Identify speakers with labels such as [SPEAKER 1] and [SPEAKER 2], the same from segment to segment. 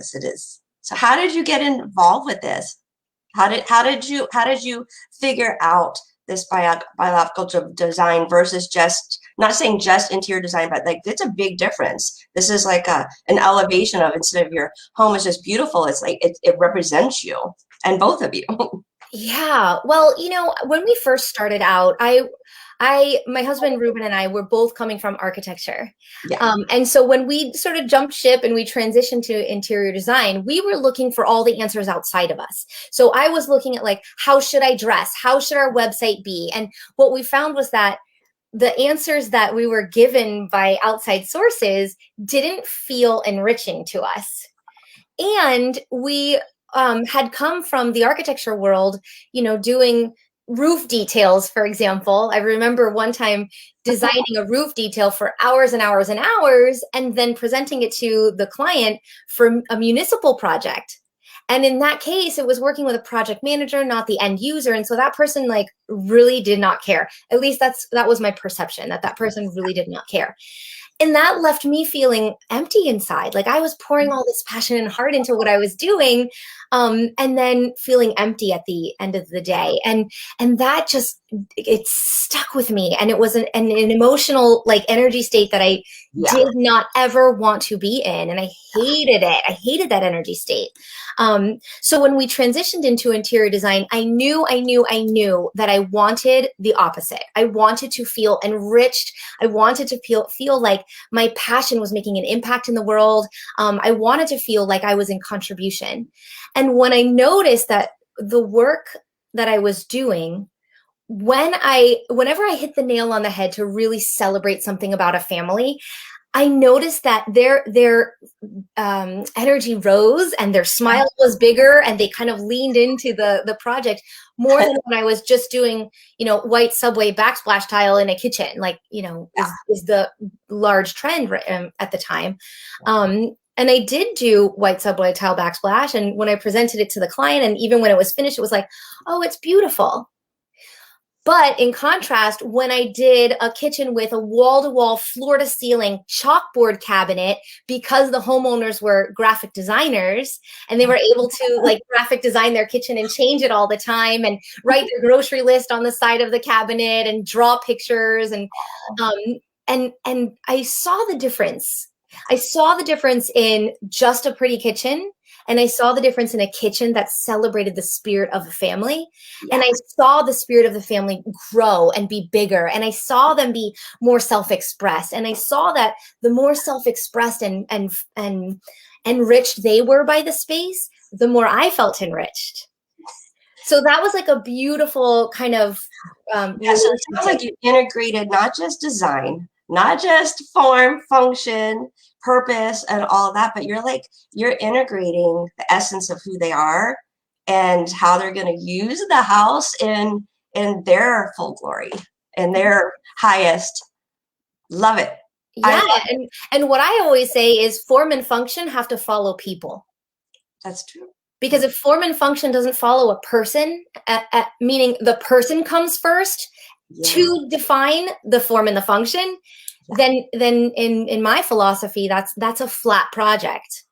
[SPEAKER 1] this. It is. So how did you get involved with this? How did you figure out this biographical design versus just, not saying just interior design, but like it's a big difference. This is like an elevation of, instead of your home is just beautiful, it's like it represents you and both of you.
[SPEAKER 2] Yeah. Well, when we first started out, my husband Ruben and I were both coming from architecture.
[SPEAKER 1] Yeah.
[SPEAKER 2] And so when we sort of jumped ship and we transitioned to interior design, we were looking for all the answers outside of us. So I was looking at like, how should I dress? How should our website be? And what we found was that the answers that we were given by outside sources didn't feel enriching to us. And we had come from the architecture world, doing roof details, for example. I remember one time designing a roof detail for hours and hours and hours, and then presenting it to the client for a municipal project. And in that case, it was working with a project manager, not the end user. And so that person like really did not care. At least that was my perception, that person really did not care. And that left me feeling empty inside. Like I was pouring all this passion and heart into what I was doing, and then feeling empty at the end of the day. And that just, it stuck with me. And it was an emotional like energy state that I did not ever want to be in. And I hated it. I hated that energy state. So when we transitioned into interior design, I knew that I wanted the opposite. I wanted to feel enriched. I wanted to feel like my passion was making an impact in the world. I wanted to feel like I was in contribution. And when I noticed that the work that I was doing, whenever I hit the nail on the head to really celebrate something about a family, I noticed that their energy rose and their smile was bigger, and they kind of leaned into the project more than when I was just doing, white subway backsplash tile in a kitchen, like, is the large trend at the time. And I did do white subway tile backsplash. And when I presented it to the client, and even when it was finished, it was like, oh, it's beautiful. But in contrast, when I did a kitchen with a wall-to-wall, floor-to-ceiling chalkboard cabinet, because the homeowners were graphic designers and they were able to like graphic design their kitchen and change it all the time and write their grocery list on the side of the cabinet and draw pictures, and I saw the difference. I saw the difference in just a pretty kitchen. And I saw the difference in a kitchen that celebrated the spirit of the family. Yeah. And I saw the spirit of the family grow and be bigger. And I saw them be more self-expressed. And I saw that the more self-expressed and enriched they were by the space, the more I felt enriched. So that was like a beautiful kind of
[SPEAKER 1] so it sounds like you integrated not just design, not just form, function, purpose, and all of that, but you're integrating the essence of who they are and how they're going to use the house in their full glory and their highest. Love it.
[SPEAKER 2] Yeah, and what I always say is form and function have to follow people.
[SPEAKER 1] That's true.
[SPEAKER 2] Because if form and function doesn't follow a person, meaning the person comes first to define the form and the function, then in my philosophy, that's a flat project.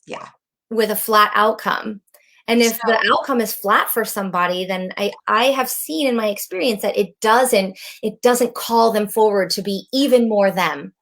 [SPEAKER 2] Yeah. With a flat outcome. And if the outcome is flat for somebody, then I have seen in my experience that it doesn't call them forward to be even more them.